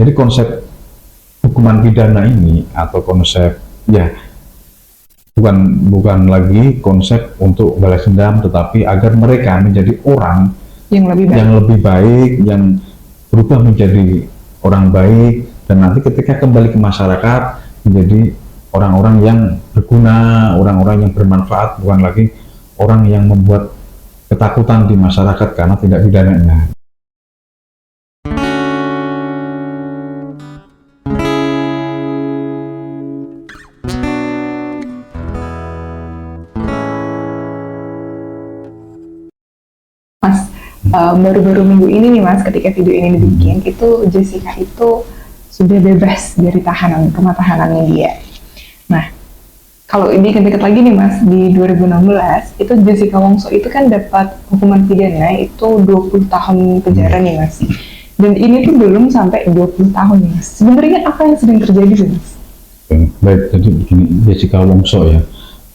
Jadi konsep hukuman pidana ini atau konsep ya bukan lagi konsep untuk balas dendam, tetapi agar mereka menjadi orang yang lebih baik, yang berubah menjadi orang baik, dan nanti ketika kembali ke masyarakat menjadi orang-orang yang berguna, orang-orang yang bermanfaat, bukan lagi orang yang membuat ketakutan di masyarakat karena tindak pidananya. Mas, baru-baru minggu ini nih Mas, ketika video ini dibikin, itu Jessica itu sudah bebas dari rumah tahanannya dia. Nah, kalau ini deket lagi nih Mas, di 2016, itu Jessica Wongso itu kan dapat hukuman pidana itu 20 tahun penjara nih Mas. Dan ini tuh belum sampai 20 tahun nih Mas. Sebenarnya apa yang sedang terjadi sih Mas? Baik, jadi begini, Jessica Wongso ya,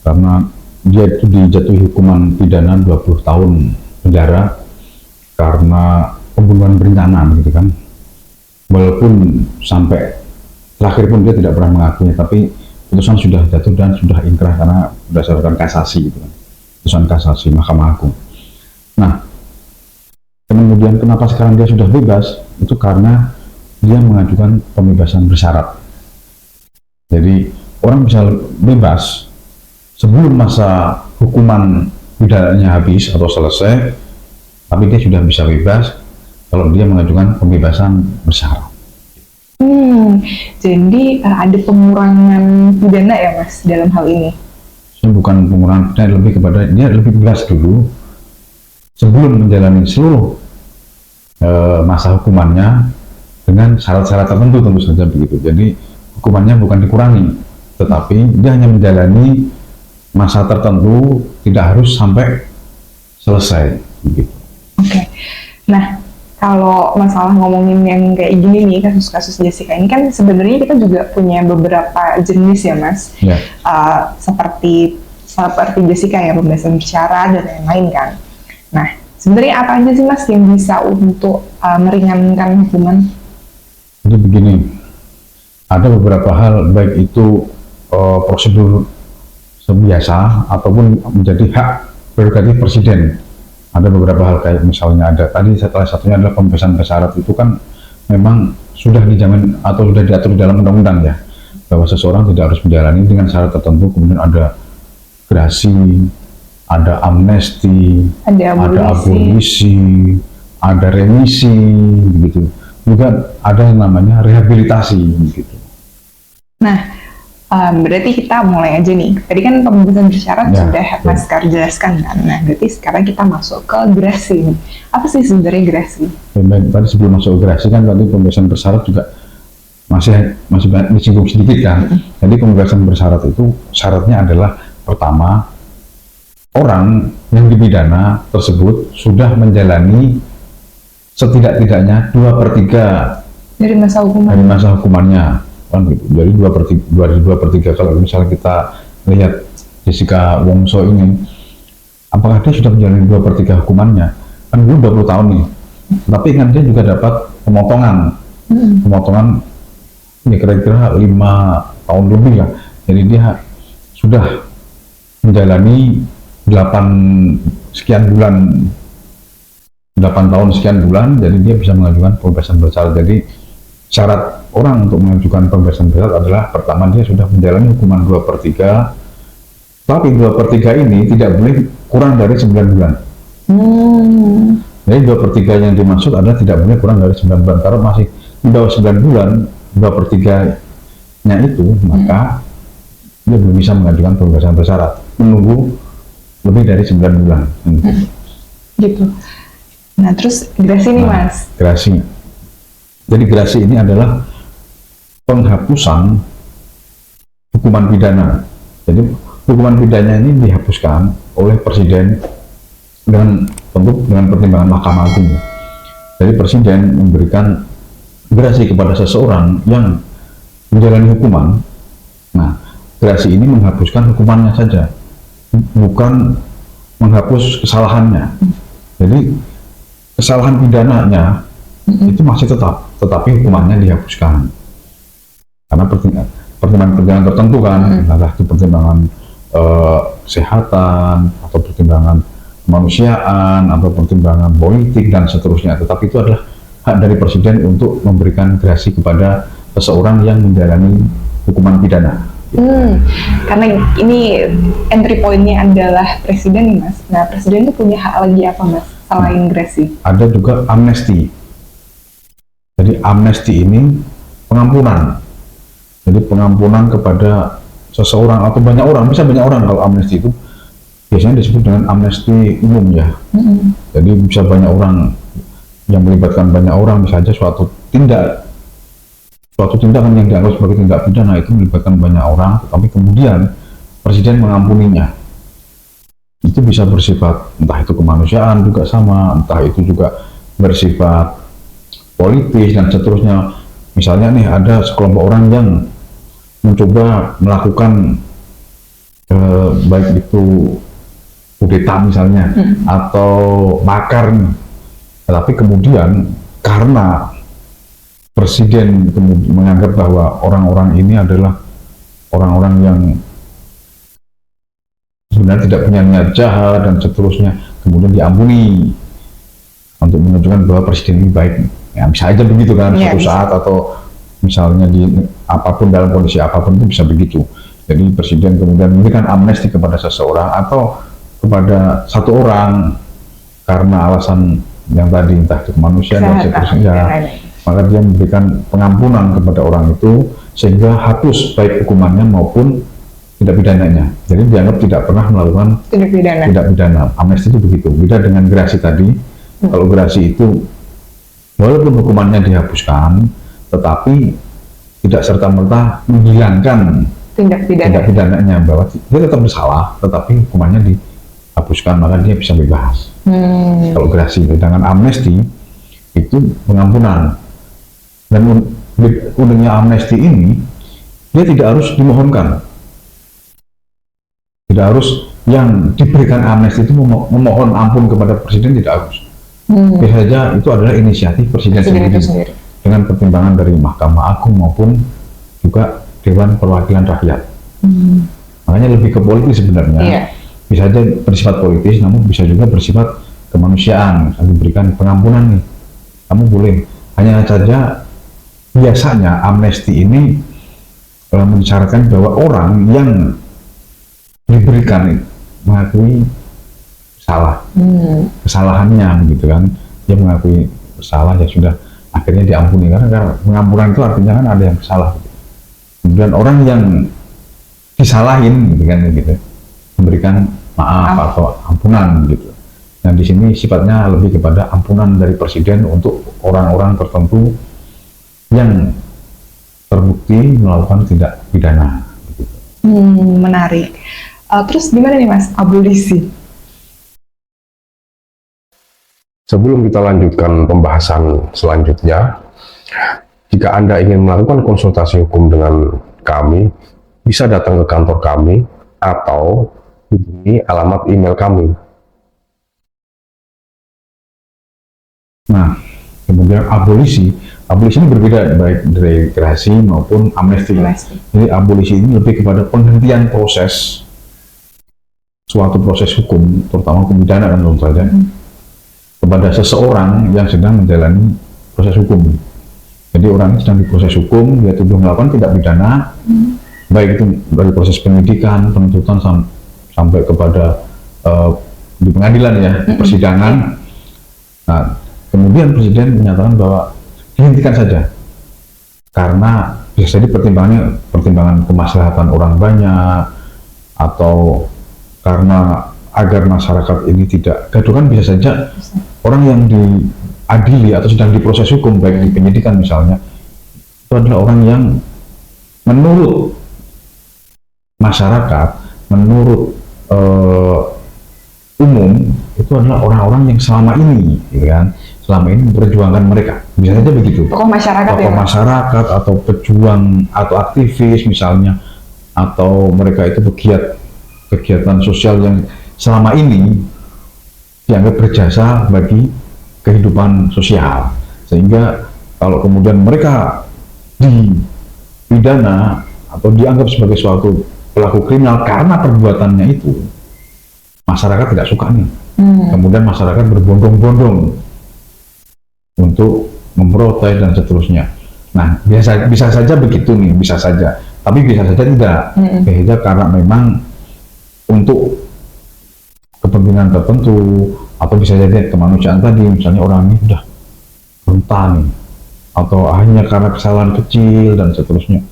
karena dia itu dijatuhi hukuman pidana 20 tahun penjara karena pembunuhan berencana gitu kan. Walaupun sampai terakhir pun dia tidak pernah mengakuinya, tapi putusan sudah jatuh dan sudah inkrah karena berdasarkan kasasi gitu kan. Putusan kasasi Mahkamah Agung. Nah, kemudian kenapa sekarang dia sudah bebas? Itu karena dia mengajukan pembebasan bersyarat. Jadi orang bisa bebas sebelum masa hukuman pidananya habis atau selesai, tapi dia sudah bisa bebas kalau dia mengajukan pembebasan bersyarat. Jadi ada pengurangan pidana ya Mas dalam hal ini? Bukan pengurangan pidana, lebih kepada dia lebih bebas dulu sebelum menjalani seluruh masa hukumannya dengan syarat-syarat tertentu tentu saja begitu. Jadi hukumannya bukan dikurangi, tetapi dia hanya menjalani masa tertentu, tidak harus sampai selesai begitu. Oke. Nah, kalau masalah ngomongin yang kayak gini nih, kasus-kasus Jessica ini kan sebenarnya kita juga punya beberapa jenis ya Mas. Ya. Seperti Jessica ya, pembebasan bersyarat dan lain-lain kan. Nah, sebenarnya apa aja sih Mas yang bisa untuk meringankan hukuman? Jadi begini, ada beberapa hal, baik itu prosedur sebiasa ataupun menjadi hak prerogatif presiden. Ada beberapa hal kayak misalnya ada tadi salah satunya adalah pembebasan bersyarat, itu kan memang sudah dijamin atau sudah diatur di dalam undang-undang ya, bahwa seseorang tidak harus menjalani dengan syarat tertentu. Kemudian ada grasi, ada amnesti, ada abolisi, ada remisi begitu. Juga ada yang namanya rehabilitasi gitu. Nah, berarti kita mulai aja nih. Tadi kan pembebasan bersyarat sudah Mas Kar jelaskan kan. Nah, berarti sekarang kita masuk ke grasi. Apa sih sebenarnya grasi? Baik, tadi sebelum masuk ke grasi kan tadi pembebasan bersyarat juga masih disinggung sedikit kan. Jadi pembebasan bersyarat itu syaratnya adalah pertama, orang yang dipidana tersebut sudah menjalani setidak-tidaknya 2/3 dari masa hukumannya kan gitu. Jadi 2/3 kalau misalnya kita lihat Jessica Wongso ini, apakah dia sudah menjalani 2/3 hukumannya? Kan dulu 20 tahun nih, tapi kan dia juga dapat pemotongan ya kira-kira 5 tahun lebih lah. Jadi dia sudah menjalani 8 tahun sekian bulan, jadi dia bisa mengajukan pembebasan bersyarat. Jadi syarat orang untuk mengajukan pembebasan bersyarat adalah pertama dia sudah menjalani hukuman 2/3, tapi 2/3 ini tidak boleh kurang dari 9 bulan. Jadi 2/3 yang dimaksud adalah tidak boleh kurang dari 9 bulan. Kalau masih di bawah 9 bulan 2/3-nya itu, maka dia belum bisa mengajukan pembebasan bersyarat, menunggu lebih dari 9 bulan. Gitu. Nah, terus grasi nih Mas. Grasi. Jadi grasi ini adalah penghapusan hukuman pidana. Jadi hukuman pidana ini dihapuskan oleh presiden dengan pertimbangan Mahkamah Agung. Jadi presiden memberikan grasi kepada seseorang yang menjalani hukuman. Nah, grasi ini menghapuskan hukumannya saja, bukan menghapus kesalahannya. Jadi kesalahan pidananya itu masih tetap, tetapi hukumannya dihapuskan karena pertimbangan tertentu kan, entah itu pertimbangan kesehatan atau pertimbangan kemanusiaan atau pertimbangan politik dan seterusnya. Tetapi itu adalah hak dari presiden untuk memberikan gerasi kepada seseorang yang menjalani hukuman pidana. Karena ini entry point-nya adalah presiden nih Mas. Nah, presiden itu punya hak lagi apa Mas selain gerasi? Ada juga amnesti. Jadi amnesti ini pengampunan. Jadi pengampunan kepada seseorang atau banyak orang, bisa banyak orang. Kalau amnesti itu biasanya disebut dengan amnesti umum ya. Jadi bisa banyak orang, yang melibatkan banyak orang, bisa saja suatu tindakan yang dianggap sebagai tindak pidana itu melibatkan banyak orang, tetapi kemudian presiden mengampuninya. Itu bisa bersifat entah itu kemanusiaan juga sama, entah itu juga bersifat politis dan seterusnya. Misalnya nih ada sekelompok orang yang mencoba melakukan baik itu kudeta misalnya atau makar nih. Tetapi kemudian karena presiden kemudian menganggap bahwa orang-orang ini adalah orang-orang yang sebenarnya tidak punya niat jahat dan seterusnya, kemudian diampuni untuk menunjukkan bahwa presiden ini baik. Ya, bisa aja begitu kan, suatu saat atau misalnya di apapun, dalam kondisi apapun itu bisa begitu. Jadi presiden kemudian memberikan amnesti kepada seseorang atau kepada satu orang karena alasan yang tadi, entah itu kemanusiaan dan seterusnya, maka dia memberikan pengampunan kepada orang itu sehingga hapus baik hukumannya maupun tindak pidananya. Jadi dianggap tidak pernah melakukan tindak pidana. Amnesti itu begitu. Beda dengan gerasi tadi. Kalau gerasi itu walaupun hukumannya dihapuskan, tetapi tidak serta-merta menghilangkan tindak pidananya, bahwa dia tetap bersalah, tetapi hukumannya dihapuskan, maka dia bisa bebas. Kalau gerasi, dengan amnesti itu pengampunan. Dan uniknya amnesti ini, dia tidak harus dimohonkan. Tidak harus yang diberikan amnesti itu memohon ampun kepada presiden, tidak harus. Biasa saja itu adalah inisiatif presiden sendiri dengan pertimbangan dari Mahkamah Agung maupun juga Dewan Perwakilan Rakyat. Makanya lebih ke politis sebenarnya. Bisa saja bersifat politis, namun bisa juga bersifat kemanusiaan. Misalnya diberikan pengampunan nih, kamu boleh. Hanya saja biasanya amnesti ini mensyaratkan bahwa orang yang diberikan mengakui salah, kesalahannya gitu kan, dia mengakui bersalah, ya sudah, akhirnya diampuni. Karena pengampunan itu artinya kan ada yang salah gitu. Kemudian orang yang disalahin gitu kan, gitu, memberikan maaf atau ampunan gitu. Nah di sini sifatnya lebih kepada ampunan dari presiden untuk orang-orang tertentu yang terbukti melakukan tindak pidana. Gitu. Menarik. Terus gimana nih Mas, abolisi? Sebelum kita lanjutkan pembahasan selanjutnya, jika Anda ingin melakukan konsultasi hukum dengan kami, bisa datang ke kantor kami atau hubungi alamat email kami. Nah, kemudian abolisi ini berbeda baik dari gerasi maupun amnesti. Jadi abolisi ini lebih kepada penghentian proses, suatu proses hukum, terutama hukum pidana kan tentu saja, kepada seseorang yang sedang menjalani proses hukum. Jadi orang ini sedang diproses hukum, dia tuduh melakukan tindak pidana, baik itu dari proses penyidikan, penuntutan sampai kepada di pengadilan ya, persidangan. Nah, kemudian presiden menyatakan bahwa dihentikan saja, karena bisa jadi pertimbangan kemaslahatan orang banyak, atau karena agar masyarakat ini tidak gaduh, kan bisa saja orang yang diadili atau sedang diproses hukum baik di penyidikan misalnya, itu adalah orang yang menurut masyarakat, menurut umum itu adalah orang-orang yang selama ini, ya kan, selama ini memperjuangkan mereka, bisa saja begitu. Tokoh masyarakat, masyarakat atau pejuang atau aktivis misalnya, atau mereka itu pegiat kegiatan sosial yang selama ini dianggap berjasa bagi kehidupan sosial. Sehingga kalau kemudian mereka dipidana atau dianggap sebagai suatu pelaku kriminal karena perbuatannya itu, masyarakat tidak suka nih. Kemudian masyarakat berbondong-bondong untuk memprotes dan seterusnya. Nah, bisa saja begitu nih, bisa saja. Tapi bisa saja tidak. Beda karena memang untuk kepentingan tertentu, atau bisa jadi kemanusiaan tadi, misalnya orang ini sudah rentan nih, atau hanya karena kesalahan kecil dan seterusnya,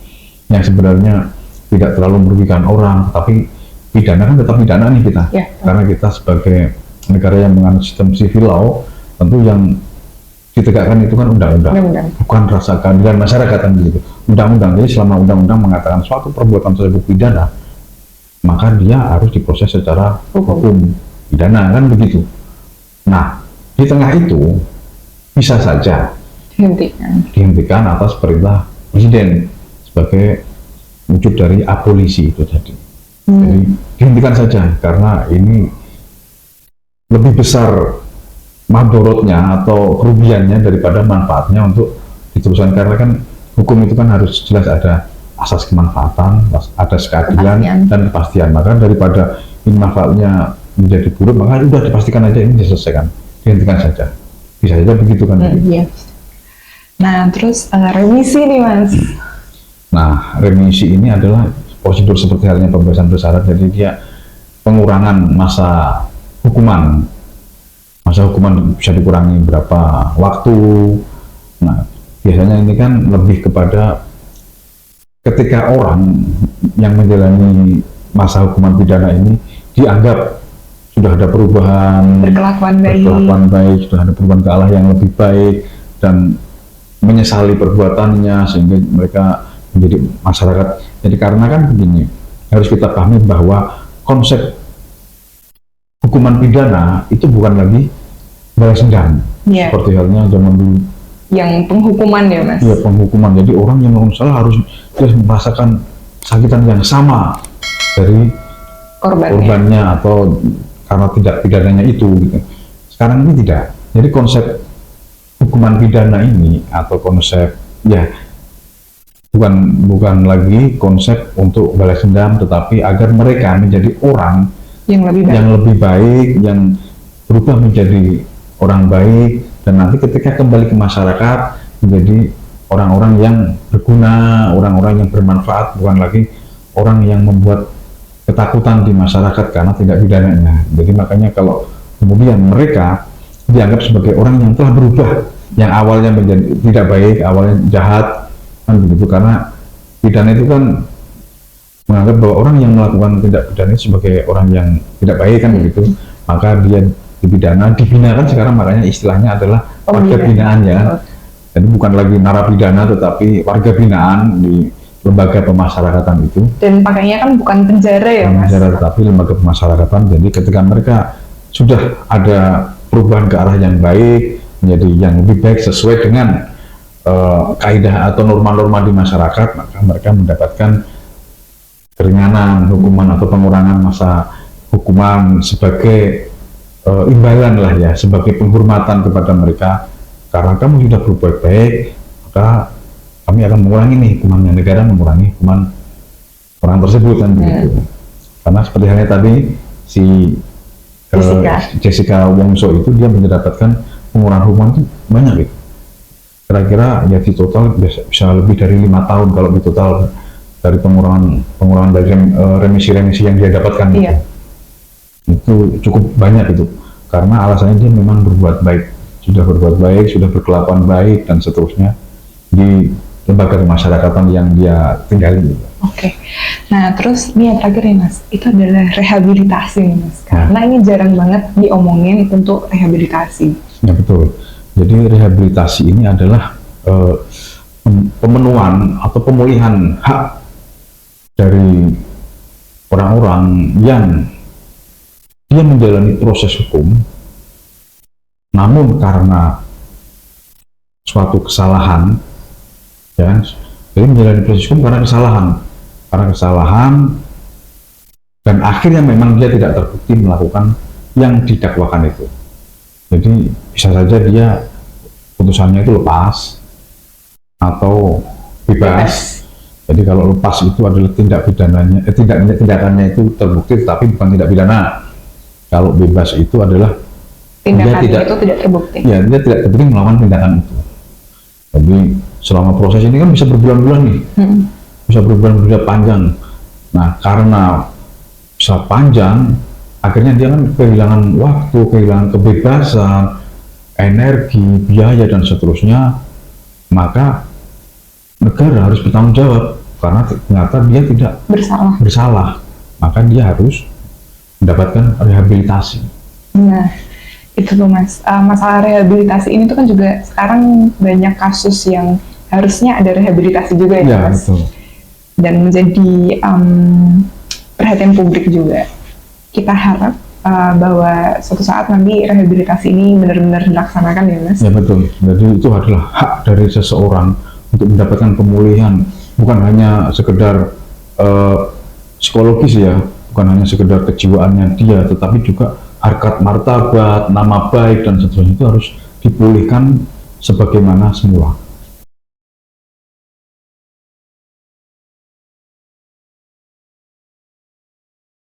yang sebenarnya tidak terlalu merugikan orang, tapi pidana kan tetap pidana nih kita, karena kita sebagai negara yang menganut sistem civil law, tentu yang ditegakkan itu kan undang-undang, bukan rasa keadilan masyarakat kan begitu. Undang-undang, jadi selama undang-undang mengatakan suatu perbuatan tersebut pidana, maka dia harus diproses secara hukum pidana kan begitu. Nah, di tengah itu bisa saja dihentikan atas perintah presiden sebagai wujud dari abolisi itu tadi. Jadi dihentikan saja karena ini lebih besar madorotnya atau kerugiannya daripada manfaatnya untuk diteruskan, karena kan hukum itu kan harus jelas ada asas kemanfaatan, ada keadilan dan kepastian. Maka daripada ini manfaatnya menjadi buruk, maka sudah dipastikan aja ini diselesaikan, dihentikan saja. Bisa saja begitu kan? Iya. Nah, terus remisi nih Mas. Nah, remisi ini adalah prosedur seperti halnya pembebasan bersyarat, jadi dia pengurangan masa hukuman. Masa hukuman bisa dikurangi berapa waktu. Nah, biasanya ini kan lebih kepada ketika orang yang menjalani masa hukuman pidana ini dianggap sudah ada perubahan, berkelakuan baik, sudah ada perubahan ke arah yang lebih baik dan menyesali perbuatannya, sehingga mereka menjadi masyarakat. Jadi karena kan begini, harus kita pahami bahwa konsep hukuman pidana itu bukan lagi balas dendam, seperti halnya zaman dulu. Yang penghukuman ya Mas? Iya, penghukuman. Jadi orang yang melakukan salah harus merasakan sakitan yang sama dari korbannya atau karena tidak pidananya itu gitu. Sekarang ini tidak. Jadi konsep hukuman pidana ini atau konsep bukan lagi konsep untuk balas dendam, tetapi agar mereka menjadi orang yang lebih baik, yang berubah menjadi orang baik, dan nanti ketika kembali ke masyarakat menjadi orang-orang yang berguna, orang-orang yang bermanfaat, bukan lagi orang yang membuat ketakutan di masyarakat karena tidak pidananya. Jadi makanya kalau kemudian mereka dianggap sebagai orang yang telah berubah, yang awalnya menjadi tidak baik, awalnya jahat kan begitu, karena pidana itu kan menganggap bahwa orang yang melakukan tindak pidana sebagai orang yang tidak baik kan begitu, maka dia dibina kan sekarang, makanya istilahnya adalah warga binaan ya kan. Jadi bukan lagi narapidana tetapi warga binaan di lembaga pemasyarakatan itu. Dan pakainya kan bukan penjara ya Mas? Penjara tetapi lembaga pemasyarakatan. Jadi ketika mereka sudah ada perubahan ke arah yang baik, menjadi yang lebih baik sesuai dengan kaidah atau norma-norma di masyarakat, maka mereka mendapatkan keringanan hukuman atau pengurangan masa hukuman sebagai imbalan lah ya, sebagai penghormatan kepada mereka. Karena kamu sudah berbuat baik, maka kami akan mengurangi nih hukumannya, negara mengurangi hukuman orang tersebut kan begitu. Karena seperti halnya tadi si Jessica Wongso itu, dia mendapatkan pengurangan hukuman itu banyak gitu. Kira-kira ya di total bisa lebih dari 5 tahun kalau di total dari pengurangan dari remisi-remisi yang dia dapatkan. Gitu. Itu cukup banyak itu, karena alasannya dia memang berbuat baik, sudah berkelakuan baik dan seterusnya di lembaga kemasyarakatan yang dia tinggali. Oke. Nah terus ini yang terakhir ya Mas, itu adalah rehabilitasi nih Mas, karena ini jarang banget diomongin untuk rehabilitasi. Ya betul. Jadi rehabilitasi ini adalah pemenuhan atau pemulihan hak dari orang-orang yang dia menjalani proses hukum, namun karena suatu kesalahan, ya, jadi menjalani proses hukum karena kesalahan, dan akhirnya memang dia tidak terbukti melakukan yang didakwakan itu. Jadi bisa saja dia putusannya itu lepas atau bebas. Jadi kalau lepas itu adalah tindakannya itu terbukti tapi bukan tindak pidana. Kalau bebas itu adalah Tindakannya itu tidak terbukti. ya dia tidak terbukti melakukan tindakan itu. Jadi selama proses ini kan bisa berbulan-bulan nih, bisa berbulan-bulan panjang. Nah karena bisa panjang, akhirnya dia kan kehilangan waktu, kehilangan kebebasan, energi, biaya dan seterusnya. Maka negara harus bertanggung jawab karena ternyata dia tidak bersalah, maka dia harus mendapatkan rehabilitasi. Nah, itu tuh Mas, masalah rehabilitasi ini tuh kan juga sekarang banyak kasus yang harusnya ada rehabilitasi juga ya, Mas. Betul. Dan menjadi perhatian publik juga. Kita harap bahwa suatu saat nanti rehabilitasi ini benar-benar dilaksanakan ya Mas. Ya betul, jadi itu adalah hak dari seseorang untuk mendapatkan pemulihan, bukan hanya sekedar psikologis ya, bukan hanya sekedar kejiwaannya dia, tetapi juga harkat martabat, nama baik dan seterusnya itu harus dipulihkan sebagaimana semula.